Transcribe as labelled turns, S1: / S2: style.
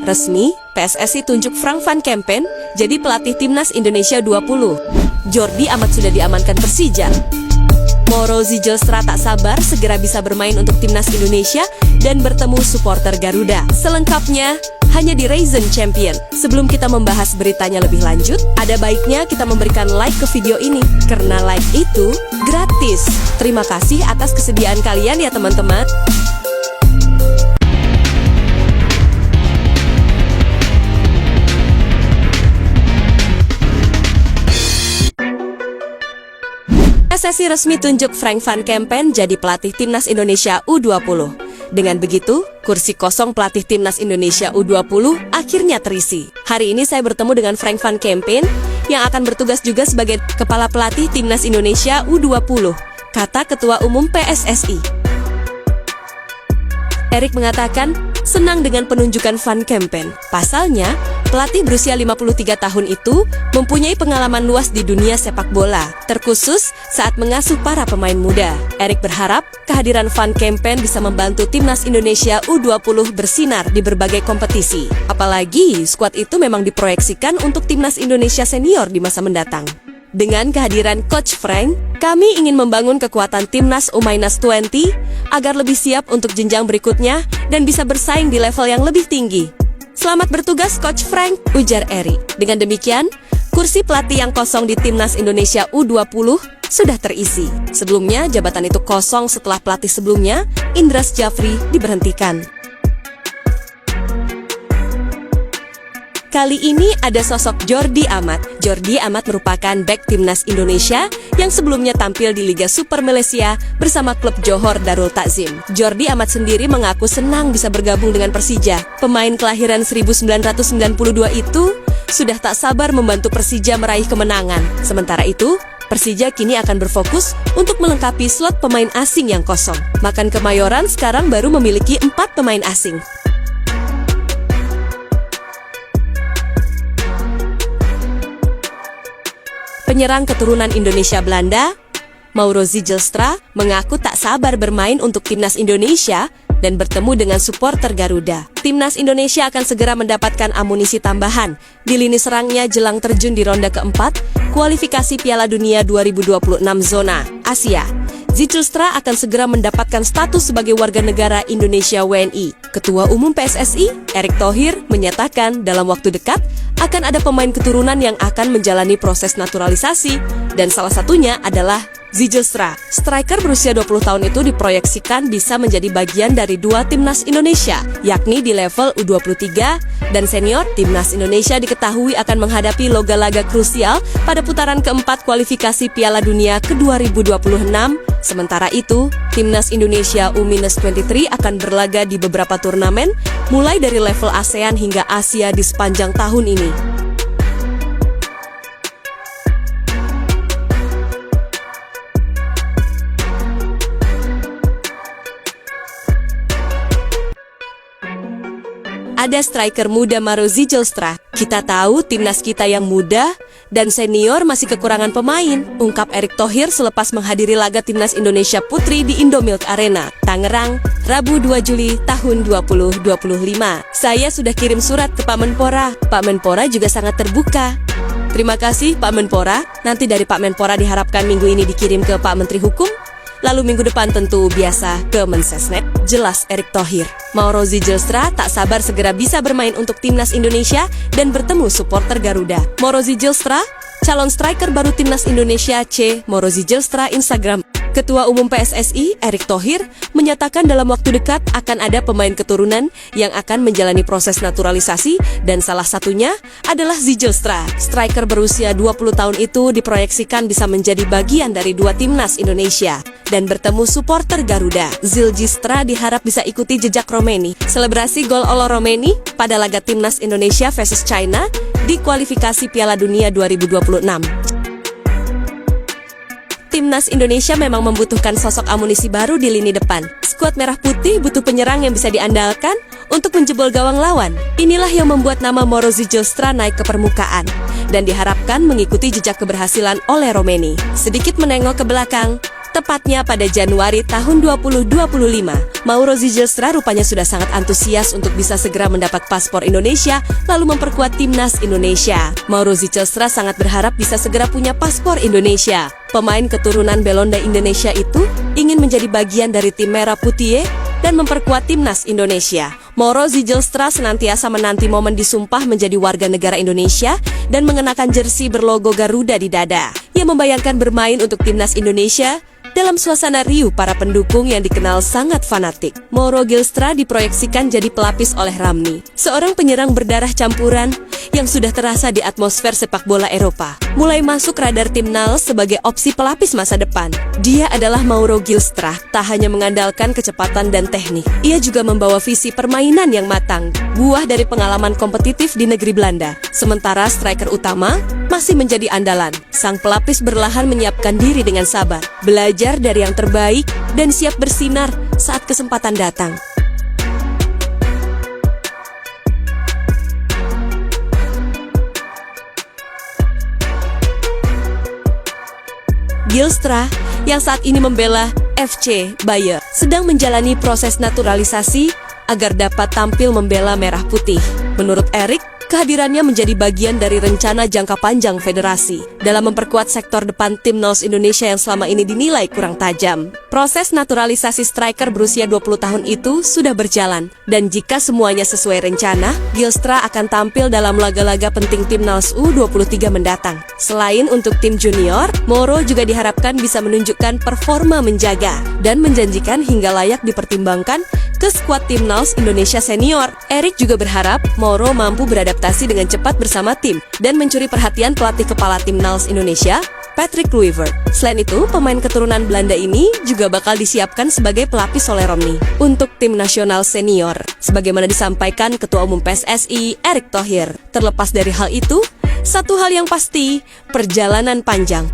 S1: Resmi, PSSI tunjuk Frank van Kempen jadi pelatih Timnas Indonesia 20. Jordi Amat sudah diamankan Persija. Mauro Zijlstra tak sabar segera bisa bermain untuk Timnas Indonesia dan bertemu supporter Garuda. Selengkapnya, hanya di Raisin Champion. Sebelum kita membahas beritanya lebih lanjut, ada baiknya kita memberikan like ke video ini, karena like itu gratis. Terima kasih atas kesediaan kalian ya teman-teman. PSSI resmi tunjuk Frank van Kempen jadi pelatih Timnas Indonesia U20. Dengan begitu, kursi kosong pelatih Timnas Indonesia U20 akhirnya terisi. Hari ini saya bertemu dengan Frank van Kempen yang akan bertugas juga sebagai kepala pelatih Timnas Indonesia U20, kata Ketua Umum PSSI. Erik mengatakan senang dengan penunjukan Van Kempen. Pasalnya, pelatih berusia 53 tahun itu mempunyai pengalaman luas di dunia sepak bola, terkhusus saat mengasuh para pemain muda. Erik berharap kehadiran Van Kempen bisa membantu Timnas Indonesia U20 bersinar di berbagai kompetisi. Apalagi, skuad itu memang diproyeksikan untuk Timnas Indonesia senior di masa mendatang. Dengan kehadiran Coach Frank, kami ingin membangun kekuatan Timnas U-20 agar lebih siap untuk jenjang berikutnya dan bisa bersaing di level yang lebih tinggi. Selamat bertugas Coach Frank, ujar Erik. Dengan demikian, kursi pelatih yang kosong di Timnas Indonesia U20 sudah terisi. Sebelumnya, jabatan itu kosong setelah pelatih sebelumnya, Indras Jafri, diberhentikan. Kali ini ada sosok Jordi Amat. Jordi Amat merupakan bek Timnas Indonesia yang sebelumnya tampil di Liga Super Malaysia bersama klub Johor Darul Takzim. Jordi Amat sendiri mengaku senang bisa bergabung dengan Persija. Pemain kelahiran 1992 itu sudah tak sabar membantu Persija meraih kemenangan. Sementara itu, Persija kini akan berfokus untuk melengkapi slot pemain asing yang kosong. Makan Kemayoran sekarang baru memiliki 4 pemain asing. Penyerang keturunan Indonesia Belanda, Mauro Zijlstra, mengaku tak sabar bermain untuk Timnas Indonesia dan bertemu dengan supporter Garuda. Timnas Indonesia akan segera mendapatkan amunisi tambahan di lini serangnya jelang terjun di ronde keempat kualifikasi Piala Dunia 2026 zona Asia. Zijlstra akan segera mendapatkan status sebagai warga negara Indonesia WNI. Ketua Umum PSSI, Erick Thohir, menyatakan dalam waktu dekat akan ada pemain keturunan yang akan menjalani proses naturalisasi, dan salah satunya adalah Zijlstra. Striker berusia 20 tahun itu diproyeksikan bisa menjadi bagian dari 2 Timnas Indonesia, yakni di level U23 dan senior. Timnas Indonesia diketahui akan menghadapi laga-laga krusial pada putaran keempat kualifikasi Piala Dunia ke-2026. Sementara itu, Timnas Indonesia U-23 akan berlaga di beberapa turnamen, mulai dari level ASEAN hingga Asia di sepanjang tahun ini. Ada striker muda Mauro Zijlstra. Kita tahu timnas kita yang muda dan senior masih kekurangan pemain, ungkap Erick Thohir selepas menghadiri laga Timnas Indonesia Putri di Indomilk Arena, Tangerang, Rabu 2 Juli tahun 2025. Saya sudah kirim surat ke Pak Menpora. Pak Menpora juga sangat terbuka. Terima kasih Pak Menpora. Nanti dari Pak Menpora diharapkan minggu ini dikirim ke Pak Menteri Hukum. Lalu minggu depan tentu biasa ke Mensesnek, jelas Erick Thohir. Mauro Zijlstra tak sabar segera bisa bermain untuk Timnas Indonesia dan bertemu supporter Garuda. Mauro Zijlstra, calon striker baru Timnas Indonesia C. Mauro Zijlstra Instagram. Ketua Umum PSSI, Erick Thohir, menyatakan dalam waktu dekat akan ada pemain keturunan yang akan menjalani proses naturalisasi dan salah satunya adalah Zijlstra. Striker berusia 20 tahun itu diproyeksikan bisa menjadi bagian dari 2 Timnas Indonesia dan bertemu supporter Garuda. Zijlstra diharap bisa ikuti jejak Romeni, selebrasi gol Olo Romeni pada laga Timnas Indonesia versus China di kualifikasi Piala Dunia 2026. Timnas Indonesia memang membutuhkan sosok amunisi baru di lini depan. Skuad merah putih butuh penyerang yang bisa diandalkan untuk menjebol gawang lawan. Inilah yang membuat nama Mauro Zijlstra naik ke permukaan dan diharapkan mengikuti jejak keberhasilan oleh Romeni. Sedikit menengok ke belakang, Tepatnya pada Januari tahun 2025, Mauro Zijlstra rupanya sudah sangat antusias untuk bisa segera mendapat paspor Indonesia lalu memperkuat timnas Indonesia. Mauro Zijlstra sangat berharap bisa segera punya paspor Indonesia. Pemain keturunan Belanda Indonesia itu ingin menjadi bagian dari tim Merah Putih dan memperkuat timnas Indonesia. Mauro Zijlstra senantiasa menanti momen disumpah menjadi warga negara Indonesia dan mengenakan jersei berlogo Garuda di dada. Ia membayangkan bermain untuk timnas Indonesia dalam suasana riuh para pendukung yang dikenal sangat fanatik. Mauro Zijlstra diproyeksikan jadi pelapis oleh Ramni, seorang penyerang berdarah campuran yang sudah terasa di atmosfer sepak bola Eropa. Mulai masuk radar timnas sebagai opsi pelapis masa depan. Dia adalah Mauro Zijlstra, tak hanya mengandalkan kecepatan dan teknik. Ia juga membawa visi permainan yang matang, buah dari pengalaman kompetitif di negeri Belanda. Sementara striker utama masih menjadi andalan. Sang pelapis berlahan menyiapkan diri dengan sabar, belajar dari yang terbaik, dan siap bersinar saat kesempatan datang. Zijlstra, yang saat ini membela FC Bayern, sedang menjalani proses naturalisasi agar dapat tampil membela Merah Putih. Menurut Erik, kehadirannya menjadi bagian dari rencana jangka panjang federasi dalam memperkuat sektor depan timnas Indonesia yang selama ini dinilai kurang tajam. Proses naturalisasi striker berusia 20 tahun itu sudah berjalan, dan jika semuanya sesuai rencana, Zijlstra akan tampil dalam laga-laga penting timnas U23 mendatang. Selain untuk tim junior, Mauro juga diharapkan bisa menunjukkan performa menjaga dan menjanjikan hingga layak dipertimbangkan ke skuad timnas Indonesia senior. Erik juga berharap Mauro mampu beradaptasi dengan cepat bersama tim dan mencuri perhatian pelatih kepala timnas Indonesia, Patrick Kluivert. Selain itu, pemain keturunan Belanda ini juga bakal disiapkan sebagai pelapis oleh Romney untuk tim nasional senior, sebagaimana disampaikan Ketua Umum PSSI, Erick Thohir. Terlepas dari hal itu, satu hal yang pasti, perjalanan panjang.